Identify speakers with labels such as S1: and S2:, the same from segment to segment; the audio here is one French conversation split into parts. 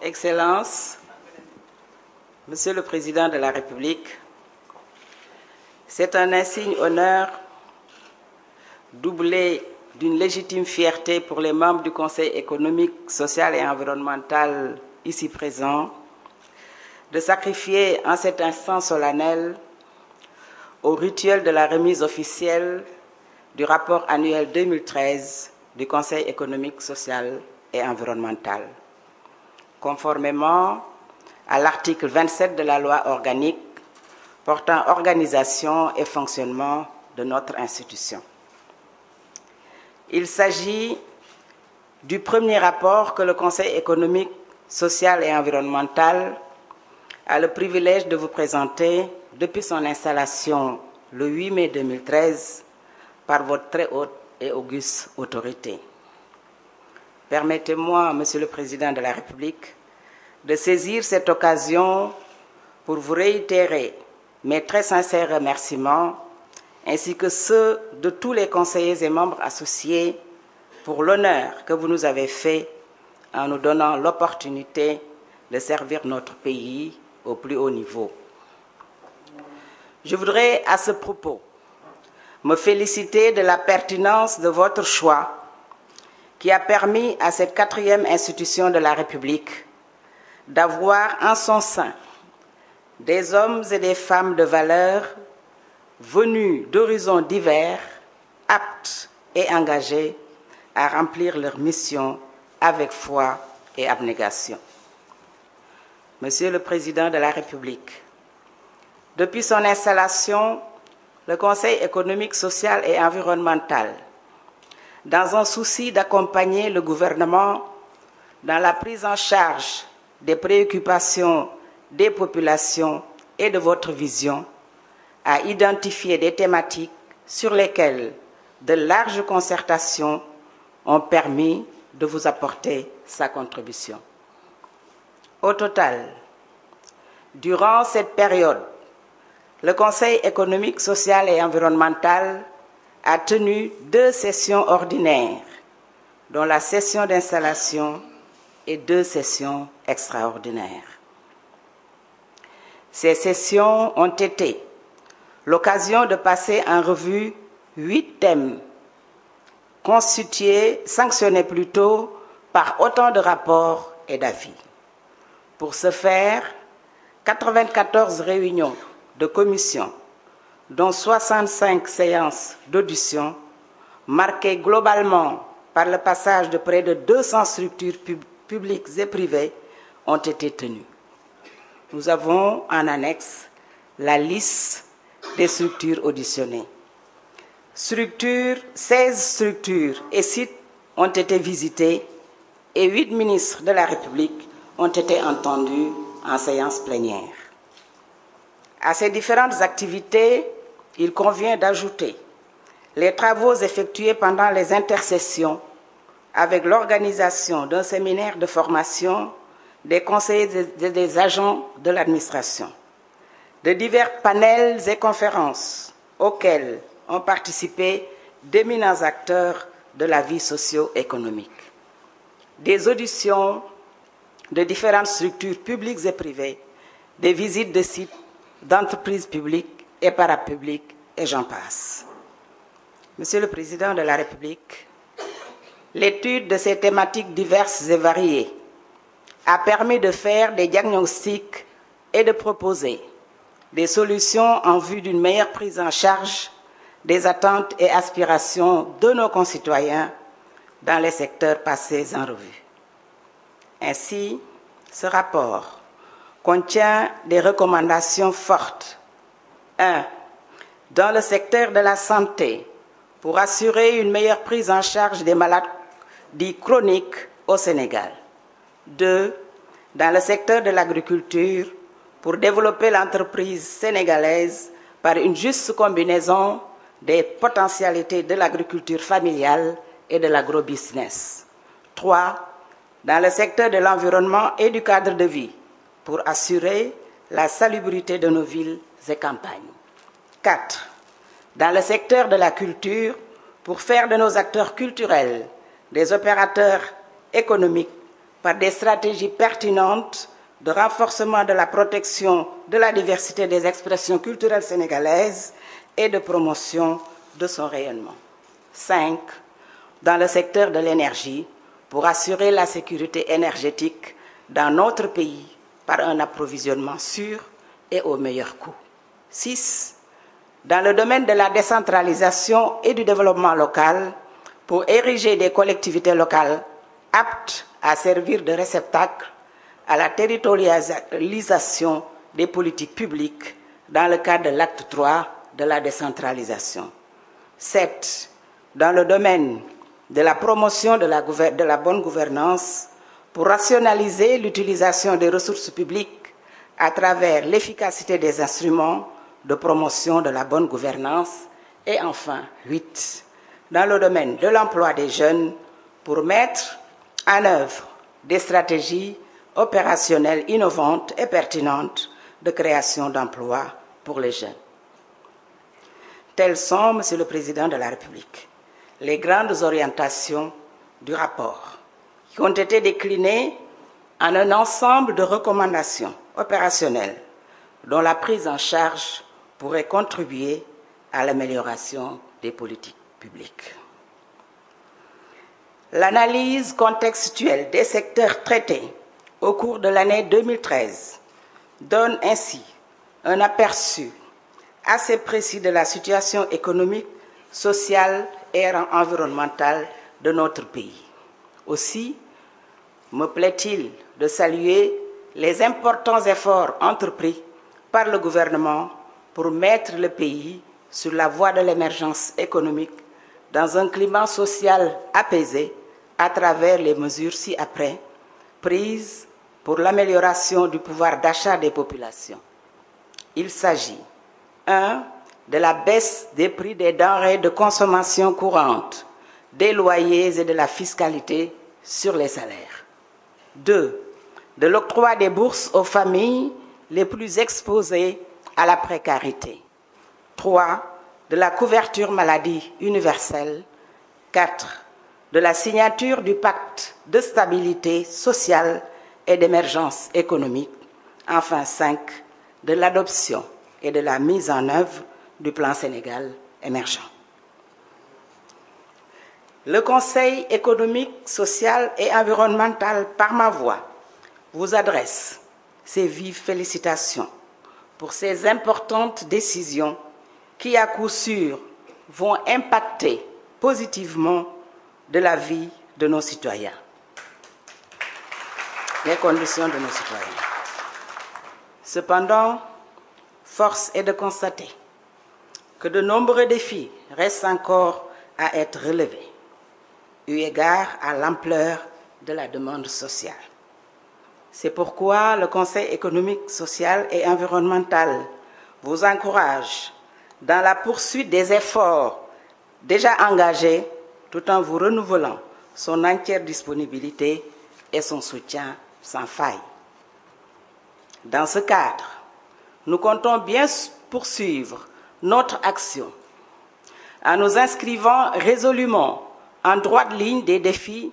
S1: Excellences, Monsieur le Président de la République, c'est un insigne honneur doublé d'une légitime fierté pour les membres du Conseil économique, social et environnemental ici présents de sacrifier en cet instant solennel au rituel de la remise officielle du rapport annuel 2013 du Conseil économique, social et environnemental, conformément à l'article 27 de la loi organique portant organisation et fonctionnement de notre institution. Il s'agit du premier rapport que le Conseil économique, social et environnemental a le privilège de vous présenter depuis son installation le 8 mai 2013 par votre très haute et auguste autorité. Permettez-moi, Monsieur le Président de la République, de saisir cette occasion pour vous réitérer mes très sincères remerciements ainsi que ceux de tous les conseillers et membres associés pour l'honneur que vous nous avez fait en nous donnant l'opportunité de servir notre pays au plus haut niveau. Je voudrais à ce propos me féliciter de la pertinence de votre choix qui a permis à cette quatrième institution de la République d'avoir en son sein des hommes et des femmes de valeur venus d'horizons divers, aptes et engagés à remplir leur mission avec foi et abnégation. Monsieur le Président de la République, depuis son installation, le Conseil économique, social et environnemental, dans un souci d'accompagner le gouvernement dans la prise en charge des préoccupations des populations et de votre vision, a identifié des thématiques sur lesquelles de larges concertations ont permis de vous apporter sa contribution. Au total, durant cette période, le Conseil économique, social et environnemental a tenu 2 sessions ordinaires, dont la session d'installation et 2 sessions extraordinaires. Ces sessions ont été l'occasion de passer en revue 8 thèmes sanctionnés plutôt par autant de rapports et d'avis. Pour ce faire, 94 réunions de commission, dont 65 séances d'audition, marquées globalement par le passage de près de 200 structures publiques et privées, ont été tenues. Nous avons en annexe la liste des structures auditionnées. 16 structures et sites ont été visités et 8 ministres de la République ont été entendus en séance plénière. À ces différentes activités, il convient d'ajouter les travaux effectués pendant les intersessions avec l'organisation d'un séminaire de formation des conseillers et des agents de l'administration, de divers panels et conférences auxquels ont participé d'éminents acteurs de la vie socio-économique, des auditions de différentes structures publiques et privées, des visites de sites d'entreprises publiques et parapubliques, et j'en passe. Monsieur le Président de la République, l'étude de ces thématiques diverses et variées a permis de faire des diagnostics et de proposer des solutions en vue d'une meilleure prise en charge des attentes et aspirations de nos concitoyens dans les secteurs passés en revue. Ainsi, ce rapport contient des recommandations fortes. 1. Dans le secteur de la santé, pour assurer une meilleure prise en charge des maladies chroniques au Sénégal. 2. Dans le secteur de l'agriculture, pour développer l'entreprise sénégalaise par une juste combinaison des potentialités de l'agriculture familiale et de l'agrobusiness. 3. Dans le secteur de l'environnement et du cadre de vie, pour assurer la salubrité de nos villes et campagnes. 4. Dans le secteur de la culture, pour faire de nos acteurs culturels des opérateurs économiques par des stratégies pertinentes de renforcement de la protection de la diversité des expressions culturelles sénégalaises et de promotion de son rayonnement. 5. Dans le secteur de l'énergie, pour assurer la sécurité énergétique dans notre pays par un approvisionnement sûr et au meilleur coût. 6. Dans le domaine de la décentralisation et du développement local, pour ériger des collectivités locales aptes à servir de réceptacle à la territorialisation des politiques publiques dans le cadre de l'acte 3 de la décentralisation. 7. Dans le domaine de la promotion de la bonne gouvernance, pour rationaliser l'utilisation des ressources publiques à travers l'efficacité des instruments de promotion de la bonne gouvernance. Et enfin, 8. Dans le domaine de l'emploi des jeunes, pour mettre en œuvre des stratégies opérationnelles innovantes et pertinentes de création d'emplois pour les jeunes. Telles sont, Monsieur le Président de la République, les grandes orientations du rapport, qui ont été déclinées en un ensemble de recommandations opérationnelles dont la prise en charge pourrait contribuer à l'amélioration des politiques publiques. L'analyse contextuelle des secteurs traités au cours de l'année 2013 donne ainsi un aperçu assez précis de la situation économique, sociale et environnementale de notre pays. Aussi, me plaît-il de saluer les importants efforts entrepris par le gouvernement pour mettre le pays sur la voie de l'émergence économique dans un climat social apaisé à travers les mesures ci-après prises pour l'amélioration du pouvoir d'achat des populations. Il s'agit 1. De la baisse des prix des denrées de consommation courante, des loyers et de la fiscalité sur les salaires. 2. De l'octroi des bourses aux familles les plus exposées à la précarité. 3. De la couverture maladie universelle. 4. De la signature du pacte de stabilité sociale et d'émergence économique. Enfin, 5. De l'adoption et de la mise en œuvre du plan Sénégal émergent. Le Conseil économique, social et environnemental, par ma voix, vous adresse ses vives félicitations pour ces importantes décisions qui, à coup sûr, vont impacter positivement de la vie de nos citoyens, les conditions de nos citoyens. Cependant, force est de constater que de nombreux défis restent encore à être relevés, eu égard à l'ampleur de la demande sociale. C'est pourquoi le Conseil économique, social et environnemental vous encourage dans la poursuite des efforts déjà engagés, tout en vous renouvelant son entière disponibilité et son soutien sans faille. Dans ce cadre, nous comptons bien poursuivre notre action en nous inscrivant résolument en droite ligne des défis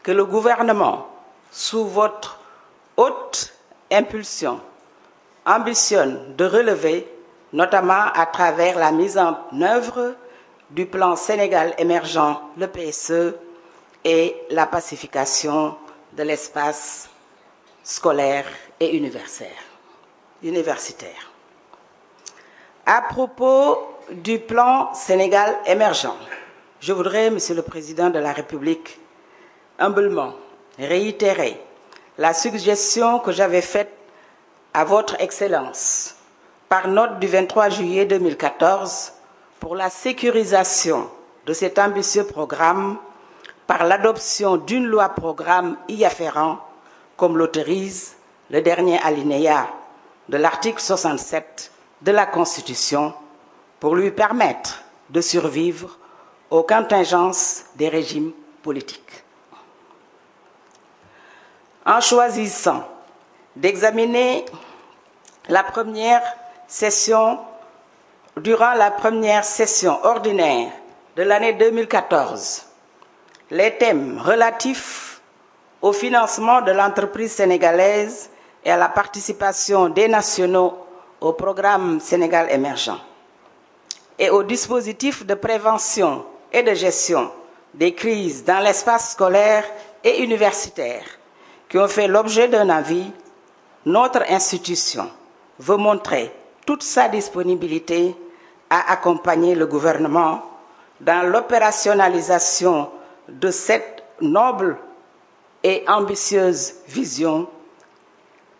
S1: que le gouvernement, sous votre haute impulsion, ambitionne de relever, notamment à travers la mise en œuvre du plan Sénégal émergent, le PSE, et la pacification de l'espace scolaire et universitaire. À propos du plan Sénégal émergent, je voudrais, Monsieur le Président de la République, humblement réitérer la suggestion que j'avais faite à votre Excellence par note du 23 juillet 2014 pour la sécurisation de cet ambitieux programme par l'adoption d'une loi-programme y afférent, comme l'autorise le dernier alinéa de l'article 67 de la Constitution, pour lui permettre de survivre aux contingences des régimes politiques. En choisissant d'examiner la première session, durant la première session ordinaire de l'année 2014, les thèmes relatifs au financement de l'entreprise sénégalaise et à la participation des nationaux au programme Sénégal émergent, et au dispositif de prévention et de gestion des crises dans l'espace scolaire et universitaire qui ont fait l'objet d'un avis, notre institution veut montrer toute sa disponibilité à accompagner le gouvernement dans l'opérationnalisation de cette noble et ambitieuse vision,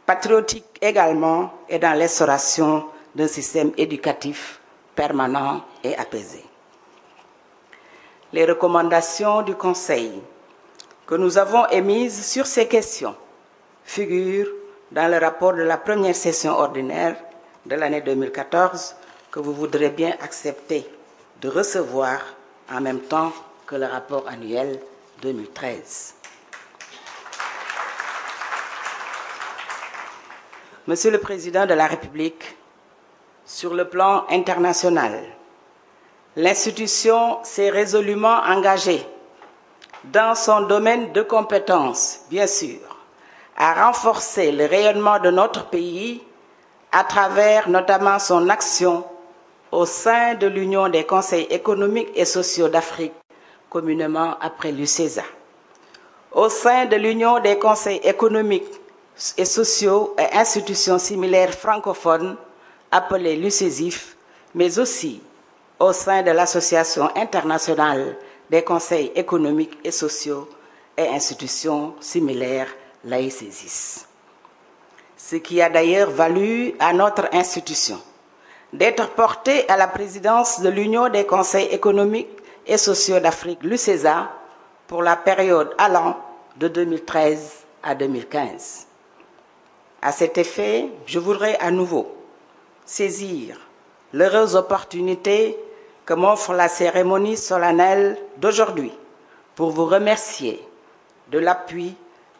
S1: patriotique également, et dans l'instauration d'un système éducatif permanent et apaisé. Les recommandations du Conseil que nous avons émises sur ces questions figurent dans le rapport de la première session ordinaire de l'année 2014 que vous voudrez bien accepter de recevoir en même temps que le rapport annuel 2013. Monsieur le Président de la République, sur le plan international, l'institution s'est résolument engagée dans son domaine de compétences, bien sûr, à renforcer le rayonnement de notre pays à travers notamment son action au sein de l'Union des conseils économiques et sociaux d'Afrique, communément appelée l'UCESA, au sein de l'Union des conseils économiques et sociaux et institutions similaires francophones, appelée l'UCESIF, mais aussi au sein de l'Association internationale des conseils économiques et sociaux et institutions similaires, l'AICESIS. Ce qui a d'ailleurs valu à notre institution d'être portée à la présidence de l'Union des conseils économiques et sociaux d'Afrique, l'UCESA, pour la période allant de 2013 à 2015. À cet effet, je voudrais à nouveau saisir l'heureuse opportunité que m'offre la cérémonie solennelle d'aujourd'hui pour vous remercier de l'appui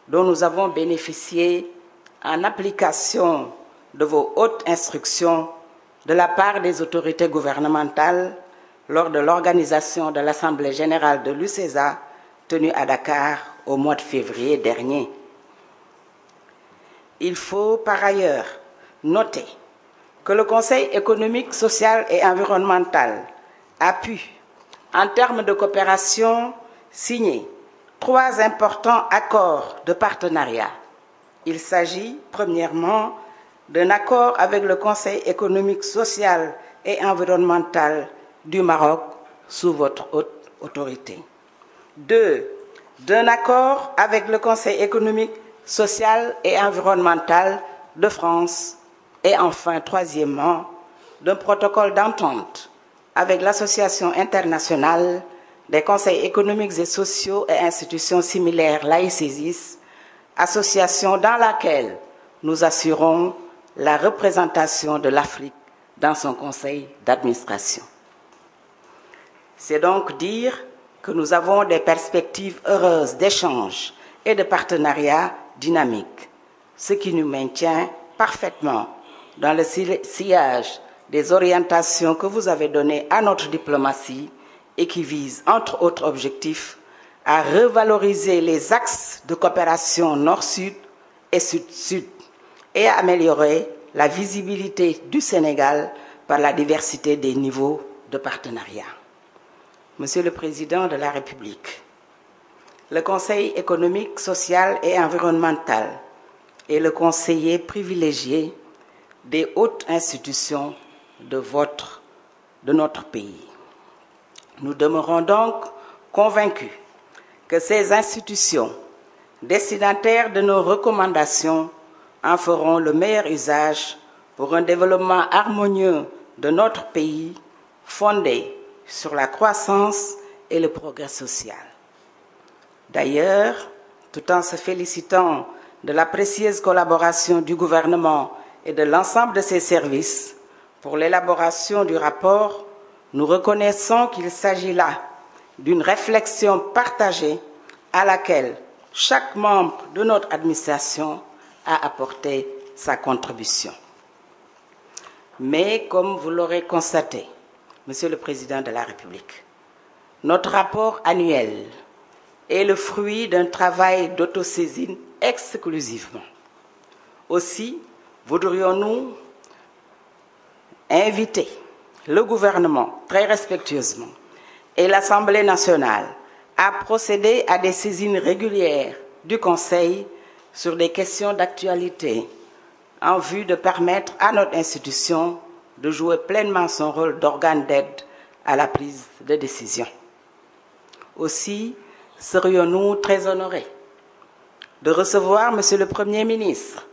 S1: dont nous avons bénéficié en application de vos hautes instructions de la part des autorités gouvernementales lors de l'organisation de l'Assemblée générale de l'UCESA tenue à Dakar au mois de février dernier. Il faut par ailleurs noter que le Conseil économique, social et environnemental a pu, en termes de coopération, signer 3 importants accords de partenariat. Il s'agit, premièrement, d'un accord avec le Conseil économique, social et environnemental du Maroc sous votre haute autorité. 2. D'un accord avec le Conseil économique, social et environnemental de France. Et enfin, troisièmement, d'un protocole d'entente avec l'Association internationale des conseils économiques et sociaux et institutions similaires, l'AICESIS, association dans laquelle nous assurons la représentation de l'Afrique dans son conseil d'administration. C'est donc dire que nous avons des perspectives heureuses d'échange et de partenariat dynamique, ce qui nous maintient parfaitement dans le sillage des orientations que vous avez données à notre diplomatie et qui visent, entre autres objectifs, à revaloriser les axes de coopération nord-sud et sud-sud et à améliorer la visibilité du Sénégal par la diversité des niveaux de partenariat. Monsieur le Président de la République, le Conseil économique, social et environnemental est le conseiller privilégié des hautes institutions de notre pays. Nous demeurons donc convaincus que ces institutions, destinataires de nos recommandations, en feront le meilleur usage pour un développement harmonieux de notre pays fondé sur la croissance et le progrès social. D'ailleurs, tout en se félicitant de la précieuse collaboration du gouvernement et de l'ensemble de ses services pour l'élaboration du rapport, nous reconnaissons qu'il s'agit là d'une réflexion partagée à laquelle chaque membre de notre administration a apporté sa contribution. Mais comme vous l'aurez constaté, Monsieur le Président de la République, notre rapport annuel est le fruit d'un travail d'autosaisine exclusivement. Aussi, voudrions-nous inviter le gouvernement très respectueusement et l'Assemblée nationale à procéder à des saisines régulières du Conseil sur des questions d'actualité en vue de permettre à notre institution de jouer pleinement son rôle d'organe d'aide à la prise de décision. Aussi, serions-nous très honorés de recevoir Monsieur le Premier ministre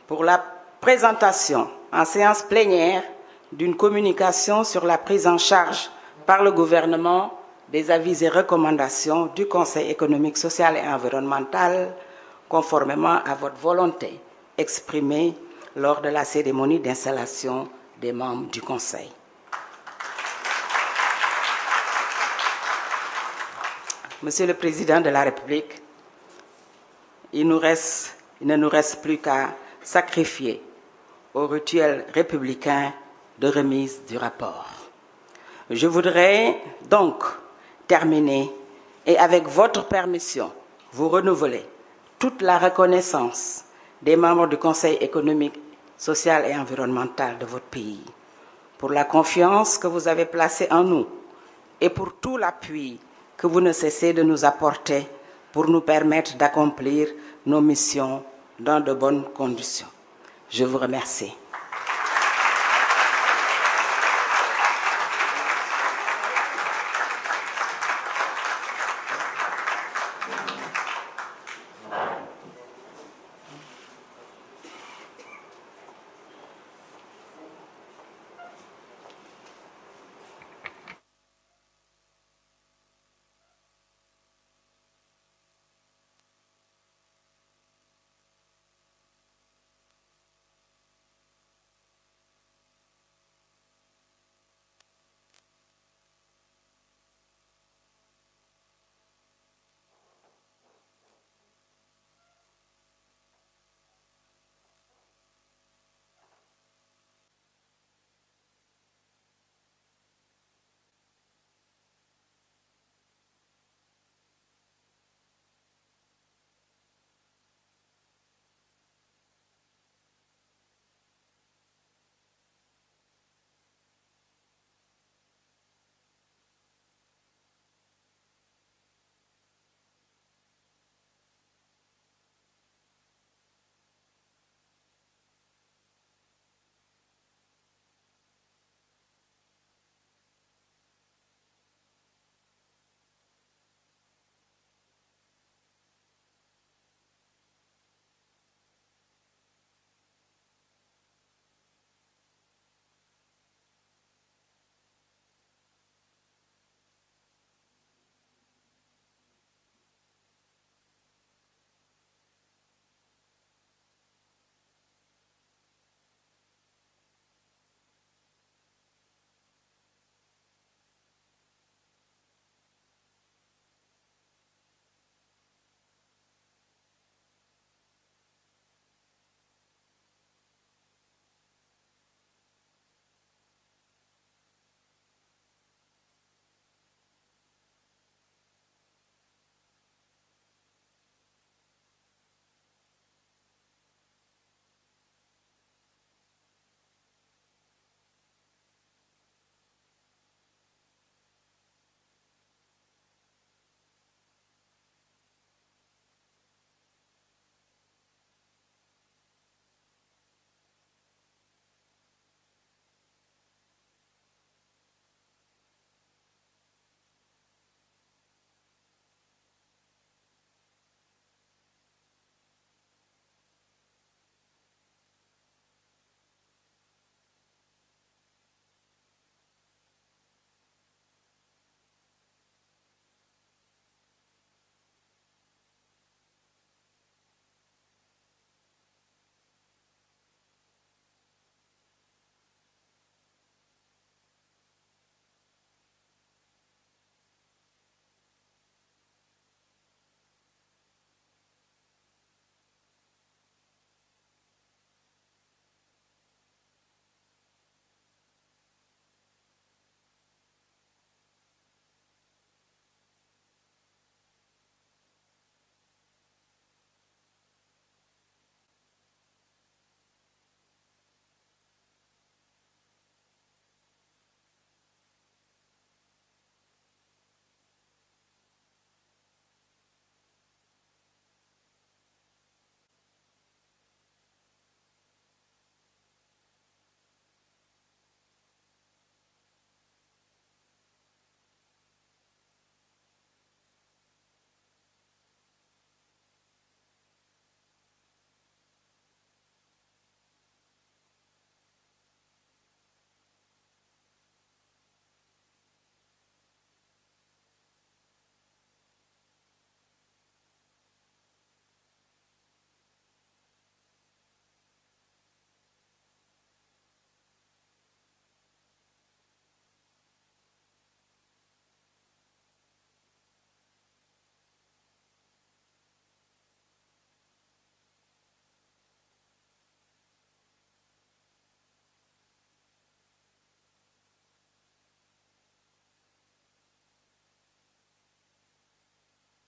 S1: pour la présentation en séance plénière d'une communication sur la prise en charge par le gouvernement des avis et recommandations du Conseil économique, social et environnemental, conformément à votre volonté exprimée lors de la cérémonie d'installation des membres du Conseil. Monsieur le Président de la République, il ne nous reste plus qu'à sacrifier au rituel républicain de remise du rapport. Je voudrais donc terminer et, avec votre permission, vous renouveler toute la reconnaissance des membres du Conseil économique, social et environnemental de votre pays pour la confiance que vous avez placée en nous et pour tout l'appui que vous ne cessez de nous apporter pour nous permettre d'accomplir nos missions dans de bonnes conditions. Je vous remercie.